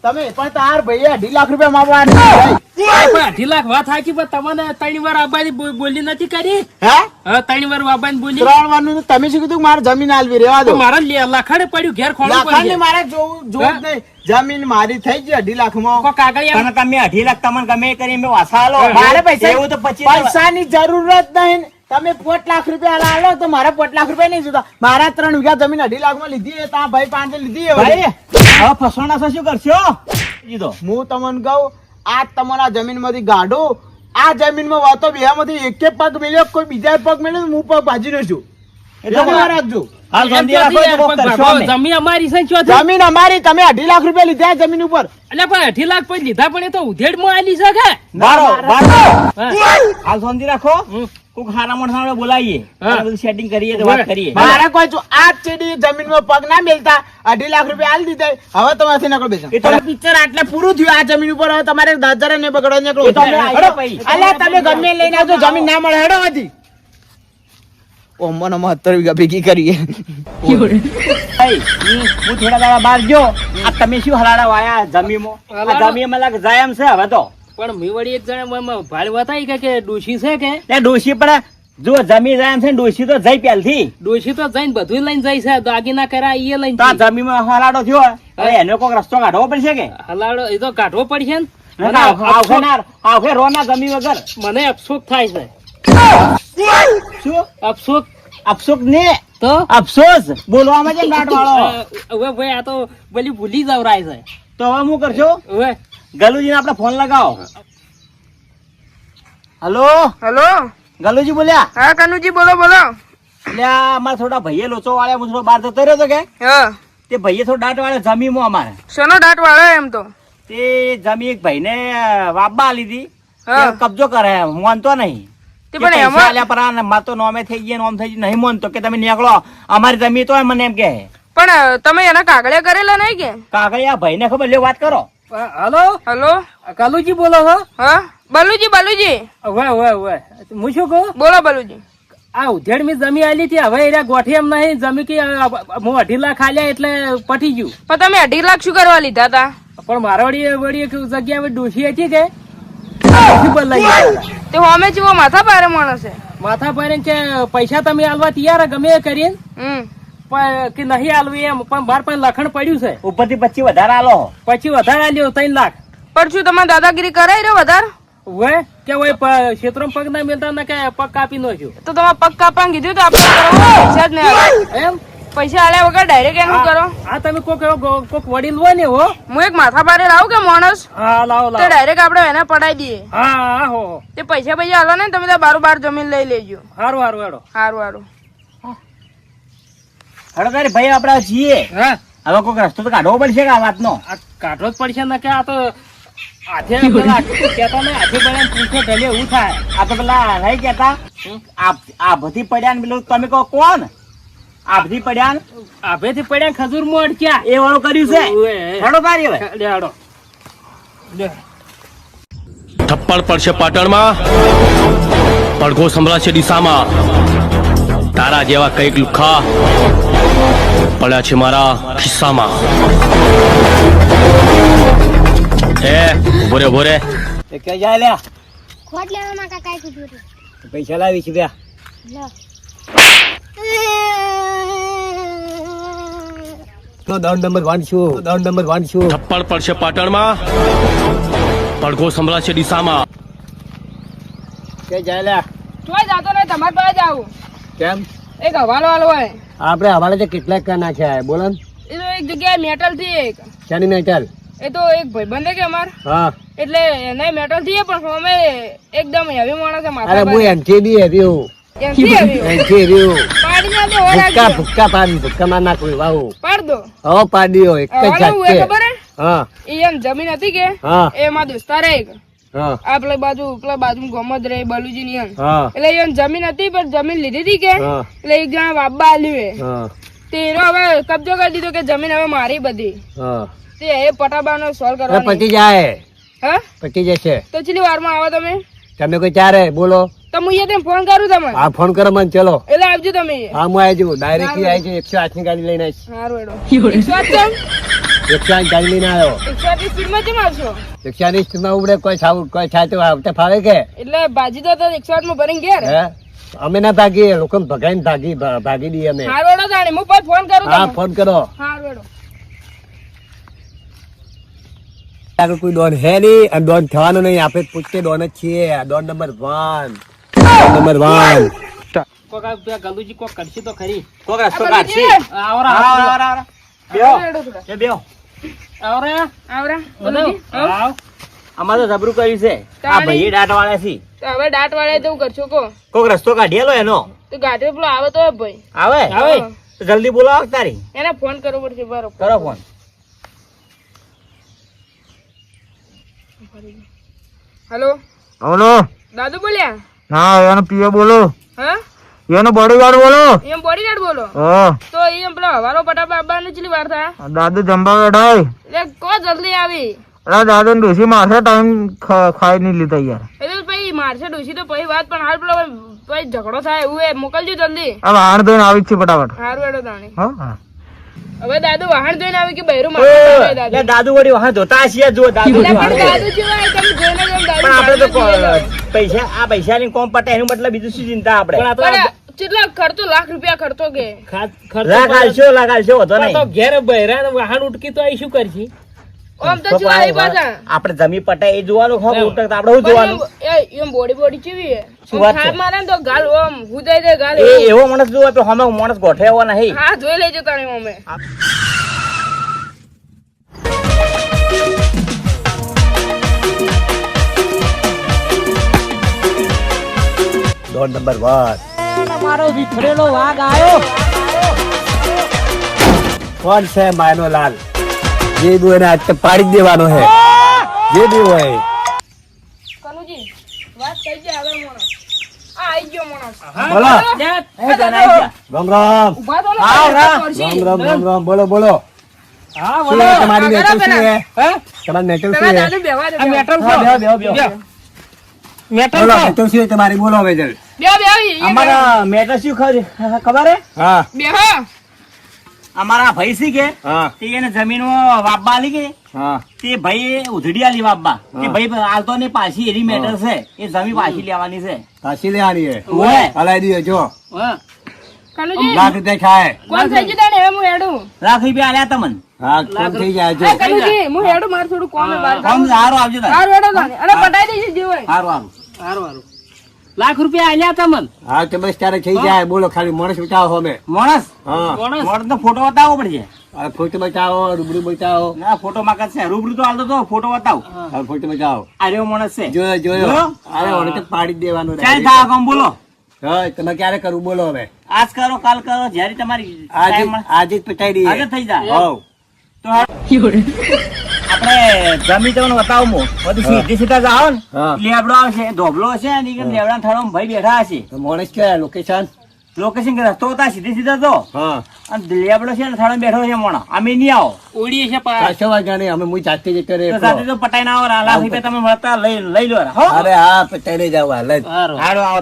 તમે પણ તાર ભાઈ 2.5 લાખ રૂપિયા માંગવા પણ 2.5 લાખ વાત સાચી, પણ તમને 3 વાર આબાની બોલી નથી કરી. હે 3 વાર આબાની બોલી 3 વારનું તો તમે શું કીધું મારે જમીન આલવી રેવા દો. મારા લખાડે પડ્યું ઘેર ખોલવું લાખાને પડશે. મારે જોવું જ નહીં. જમીન મારી થઈ ગઈ 2.5 લાખમાં. કોઈ કાગળિયા પણ તમે 2.5 લાખ તમને ગમે કરી મેં વાસા આલો. મારે પૈસા એવું તો પછી પૈસાની જરૂરત નહીં. તમે 5 લાખ રૂપિયા આલો તો મારે 5 લાખ રૂપિયા નહીં જોતા. મારા 3 વીઘા જમીન 2.5 લાખમાં લીધી છે. તા ભાઈ 5 લીધી છે. ભાઈ હવે ફસવાના છો શું કરશો? કીધો હું તમને કહું આ તમારા જમીનમાંથી ગાઢું. આ જમીનમાં વાતો બેમાંથી એક પગ મેલ્યો, કોઈ બીજા પગ મેલ્યો, હું પગ ભાજી નો છું. એટલે રાખજો. હાલ સમજી રાખો તો કોક કરશો અમે. જમીન અમારી છે શું છે? જમીન અમારી. તમે 2.5 લાખ રૂપિયા લીધા જમીન ઉપર. એટલે પણ 2.5 લાખ પછી લીધા પણ એ તો ઉધેડમાં આલી છે કે? બારો હા. હાલ સમજી રાખો. કોક હારા મોણા બોલાવીએ, બધું સેટિંગ કરીએ તો વાત કરીએ. મારા કોઈ આ ચેડી જમીનમાં પગ ના મેલતા 2.5 લાખ રૂપિયા આલી દીધા. હવે તમારાથી નકળો બેસા. એ તો પિક્ચર આટલે પૂરું થયું. આ જમીન ઉપર હવે તમારે 10,000 ને બગડવા નીકળો. એ તો અમે આવીએ ભાઈ. અલ્યા તમે ગમે લઈને આવજો. જમીન ના મળે હેડો હતી. ઓ મને 70 વીઘા ભેગી કરીએ. ભાઈ, હું થોડા દાડા બહાર ગયો. આ તમે શું હલાડા વાયા જમીનમાં? આ જમીનમાં લાગે જાય એમ છે હવે તો. પણ મેં વળી એક જણા ભાડ બતાવી કે ડોશી છે કે તે ડોશી પણ જો જમી જાય એમ છે ને, ડોશી તો જઈ પહેલથી. ડોશી તો જઈને બધું લઈને જાય છે. દાગીના કર્યા એ લઈને તો આ જાય. જમીનમાં હલાડો થયો હવે એનો કોઈક રસ્તો કાઢવો પડશે કે? હલાડો એ તો કાઢવો પડશે ને. આવખે રોના જમી વગર મને અફસોસ થાય છે. શું અફસોસ અફસોસ ને તો અફસોસ બોલવામાં છે નાટ વાળો. હવે ભાઈ આ તો બલી ભૂલી જવરાય છે. તો હવે હું કરશો? હવે ગલુજીને આપણે ફોન લગાવો. Hello hello. ગલુજી બોલ્યા? હા કનુજી બોલો બોલો. એટલે અમારા થોડા ભાઈએ લોચો વાળ્યા, હું થોડો બહાર જતો રહ્યો હતો કે હા તે ભાઈએ થોડો દાંત વાળ્યો જમીમાં અમારે. શેનો દાંત વાળો એમ તો? તે જમી એક ભાઈને વાપા લીધી, હા. તે કબજો કરે માનતો નહીં. તે કે પણ પૈસા એમાં આલ્યા પર આ માર તો નોમે થઈ ગયા, નોમ થઈ ગયું, નહીં માનતો કે તમે નીકળો અમારી જમી તો મને એમ કે. પણ તમે એના કાગળિયા કરેલા નહીં કે? કાગળિયા ભાઈને ખબર લ્યો વાત કરો. Hello hello. કાલુજી બોલો છો? હા બલુજી બલુજી હવે હું શું કહું? બોલો બલુજી. આ ઉધેડ મેં જમી આલી હતી. હવે એના ગોઠી એમ નહીં જમી કે હું 2.5 લાખ આલ્યા એટલે પટી ગયું. પણ તમે 2.5 લાખ શું કરવા લીધા હતા? પણ મારા વળી એક જગ્યાએ ડોશી હતી કે ડોશી બદલાઈ ગયા. તે હોમે જેવો માથા પારે માણસ છે. માથા પર કે પૈસા તમે આલવા તૈયાર ગમે એ કરીને પણ કે નહીં આલવી એમ. પણ બાર પણ લખણ પડ્યું છે. ઉપરથી 25 વધારે આલો. પછી વધારે આલ્યો 3 લાખ. પણ શું તમારે દાદાગીરી કરાઈ રહ્યો વધારે? હવે કે હોય ક્ષેત્રો પગ ના મિલતા ને કે પગ કાપી નાખ્યો. તો તમારે પગ કાપવા કીધું તો આપણે પૈસા જ નહીં આવે. એમ પૈસા આલ્યા વગર ડાયરેક્ટ એનું કરો. આ તમે કોક વડીલ હોય ને હો. હું એક માથા પારે લાવું કે માણસ હા લાવો તો લાવો. ડાયરેક્ટ આપણે એને પડાઈ દઈએ. હા હો તે પૈસા આલો ને તમે બાર જમીન લઈ લેજો. હારું હારું હેડો. સારું હડો તારી ભાઈ આપડા છીએ. હા હવે કોઈક રસ્તો તો કાઢવો પડશે કે આ વાતનો? આ કાઢવો જ પડશે ને કે આ તો હાથે પેલા કેતા ને હાથે પડ્યા પૂછે ઢલે એવું થાય. આ તો પેલા નહીં કેતા આ બધી પડ્યા ને પેલું તમે કહો કોણ? આ બધી પડ્યા ને આભેથી પડ્યા ખજૂર માં અડક્યા એ વાળું કર્યું છે. ઓવે. હડો તારી હવે લે હેડો. લે. થપ્પડ પડશે પાટણમાં, પડઘો સંભળાશે ડીસામાં. તારા જેવા કઈક લુખા પડ્યા છે મારા ખિસ્સામાં. ઉભો રે ક્યાં જાય લ્યા? ખોટ લેવામાં કાકા કીધું હતું. પૈસા લાવી છે ત્યાં. લો. તો દંડ નંબર 1 છું. થપ્પડ પડશે પાટણમાં, પડઘો સંભળાશે ડીસામાં. ક્યાં જાય લ્યા? ચોય જાતો નહીં તમારે પાસે જ આવું. કેમ? એક હવાલો હાલો હોય. આપણે હવાલે તો કેટલાક કા નાખ્યા બોલો ને. એ તો એક જગ્યાએ મેટલ થી એક શાની મેટલ? એ તો એક ભાઈબંધ છે કે અમાર હા એટલે એને મેટલ થી પણ અમે એકદમ હેવી માણસ છે અરે માથા હું એનથી બી હેવી હું. એમથી હેવી એનથી હેવી હું. પાડી ના દો હોરા ભૂક્કા માર નાખું વાવું. પાડ દો. હવે પાડ્યો એક જ જાત હવાલો છે. ખબર હે હા એ એમ જમીન હતી કે હા એ માં દોસ્તાર એક હા આ પેલા બાજુ ગમત રે બલુજી ની એમ હા એટલે એમ જમીન હતી પણ જમીન લીધી હતી કે હા એટલે એક જણા વાબા આલ્યું હા તે એનો હવે કબજો કરી દીધો કે જમીન હવે મારી બધી હા. તે એ પટાબાનો સોલ્વ અરે કરવાનો પતી જાય, હા પતી જશે. તો ચલી વારમાં આવો તમે તમે કોઈ ચારે બોલો. તો હું અહીંયા ફોન કરું તમને હા ફોન કરો મને. ચલો એટલે આવજો તમે હા હું આવી જવું ડાયરેક્ટ આવી જવું. 108 ની ગાડી લઈને આવીશ. સારું હેડો 108 કેમ? 180 ગાડી લઈને આવ્યો. 108 સ્પીડમાં કેમ આવશો? 180 સ્પીડમાં ઉડે કોઈ થાય તો આવતે ફાવે કે એટલે બાજી તો 108 માં ભરીને ઘેર. હે અમે ના ભાગીએ, લોકો ભગાઈને ભાગી દઈએ અમે. હાર વેડો જાણી હું પછી ફોન કરું હા તમને. ફોન કરો. હાર વેડો. આગળ કોઈ ડોન હે નહીં અને ડોન થવાનો નહીં. આપણે પૂછતે ડોન જ છીએ. Don number 1. નંબર 1. કોક આ પેલા ગલુજી કોક કરશે તો ખરી. કોક રસ્તો કાઢશે. આવરા આવરા. બેહો. વેડો થોડા. એ બેહો. આવરા આવરા. બોલો. આવ આમાં તો જબરું કર્યું છે. આ તાળી. ભાઈ દાટ વાળા છે. તો હવે દાંત વાળે તો હું કરશો કો? કોક રસ્તો કાઢેલો એનો તો ગાડી પેલો આવે તો ભાઈ. આવે આવે. તો જલ્દી બોલાવો તારી. એને ફોન કરવો પડશે બરોબર. કરો ફોન. હેલો બોલો. દાદુ બોલ્યા? હા એનો પીઓ બોલો. હા એનો બોડીગાર્ડ બોલો. એમ બોડીગાર્ડ બોલો? હા તો એમ પેલો હવારો પટાપા આવવાનું કેટલી વાર થાય? દાદુ જમવા બેઠા. એટલે કો જલ્દી આવી. અરે દાદુ ડોસી મારશે ટાઈમ ખાઈ નહીં લીધા યાર. એટલે પછી મારશે ડોસી તો પછી વાત, પણ હાલ પેલો પછી ઝઘડો થાય એવું એ મોકલજો જલ્દી. હવે વાહણ ધોઈને આવી જ છે ફટાફટ. હારું હેડો તાણી. હા હવે દાદુ વાહન જોઈને આવી કે બૈરું ઓ, મારશે દાદુ. લે દાદુ વળી વાહ જોતા છીએ જો દાદુ એટલે વાળે. પણ દાદુ જેવા તમે જોઈને જ આમ દાદુ પણ આપણે તો ભાગીને જઈએ. પૈસા આ પૈસાની કોમ પટે એનું મતલબ બીજું શું ચિંતા આપણે. પણ આ તો પણ કેટલા ખર્ચો? લાખ રૂપિયા ખર્ચો કે? લાગાલશો વધો પણ તો નહીં. ઘેર બહેરા વાહન ઉટકી તો અહીં શું કરશી? આમ તો જો આવી પાછા. આપણે જમી પટે એ જોવાનું ખબર એમ. ઉટક તો આપણે શું જોવાનું. પણ એમ બોડી ચેવી હે? શું વાત છે? થાપ મારે ને તો ગાલ ઓમ હુદાઈ દે ગાલ. એ એવો માણસ જોવે તો હમે માણસ ગોઠે એવો નહીં. હા જોઈ લેજો તાણી અમે. Don number 1. મારો વિખરેલો વાઘ આવ્યો. કોણ છે માયનો લાલ? જે બી એને આજ તો પાડી જ દેવાનો છે. જે બી હોય. કનુજી વાત થઈ ગઈ હવે મોણસ. આ આઈ ગયો મોણસ. બોલો. જા. એ જણાઈ ગયા. રામ રામ. ઉભા તો હા, હા. રામ રામ. બોલો બોલો. હા શું બોલો. છે તમારી આગળ મેટર શું પેલા. છે? હે? તમારી મેટર પેલા શું છે? દાદુ બેહવા દે. આ મેટલ હા, છો? બેહો, બેહો, બેહો. બેહો. મેટલ બોલો છો? મેટર શું છે તમારી? બોલો હવે જલ્દી. બેહો. અમારા મેટર શું ખબર હે? હા બેહો. અમારા ભાઈ છે કે હા તે એને જમીનમાં વાપવા આલી કે હા તે ભાઈ ઉધડી આલી વાપવા. તે ભાઈ આલતો ને પાછી એની મેટર છે. એ જમીન પાછી લેવાની છે. પાછી લેવાની છે. ઓય. હલાઈ દીધો જો. હા. કનુજી લાખ રૂપિયા ખાય. કોણ થઈ ગયું તાણે? હવે હું હેડું. લાખ રૂપિયા આલ્યા તમને. હા કોણ થઈ જાય જો. આ કનુજી હું હેડું, મારે થોડું કોમે બહાર કોમ સારું આવજો તારે. હારું હેડો તાણે. અને પટાઈ દેજે જે હોય. સારું સારું. સારું સારું. લાખ રૂપિયા આલ્યા તમને. હા તો બસ ત્યારે થઈ જાય. બોલો ખાલી માણસ બચાવો અમે. માણસ હા માણસ. માણસ નો ફોટો બતાવવો પડશે. આ ફોટો બચાવો, રૂબરૂ બચાવો. ના ફોટો માં છે રૂબરૂ તો હાલતો તો ફોટો બતાવ. હા ફોટો બચાવો. આ રહ્યો માણસ છે. જોયો જોયો. જોયો? અરે ઓને તો પાડી જ દેવાનું. ચાલ થા કામ બોલો. હા તમે ક્યારે કરવું બોલો હવે. આજ કરો કાલ કરો જ્યારે તમારી આજે time મળે. આજે જ પચાવી દઈએ. આજે થઈ જાય. હોવ. તો આપણે જમી તમને બતાવું મો બધું સીધી સીધા જાઓ ને હા. લેબડો આવશે ધોબલો હશે ને ઈ કે લેબડા ઠાળો ભાઈ બેઠા હશે. તો માણસ ક્યાં લોકેશન? લોકેશન કે રસ્તો હતા સીધી સીધા તો હા અને લેબડો છે ને ઠાળો બેઠો છે મોણો. અમે નહીં આવો ઉડી છે પા. પાછો વાગ્યા નહીં. અમે હું જાતે જતો રહે તો સાથે તો પટાઈ ના આવો લાખ રૂપિયા તમે મળતા લઈ લો હો. અરે હા પચાવી લઈ જાવ હાલ જ. સારું. હાલો આવો.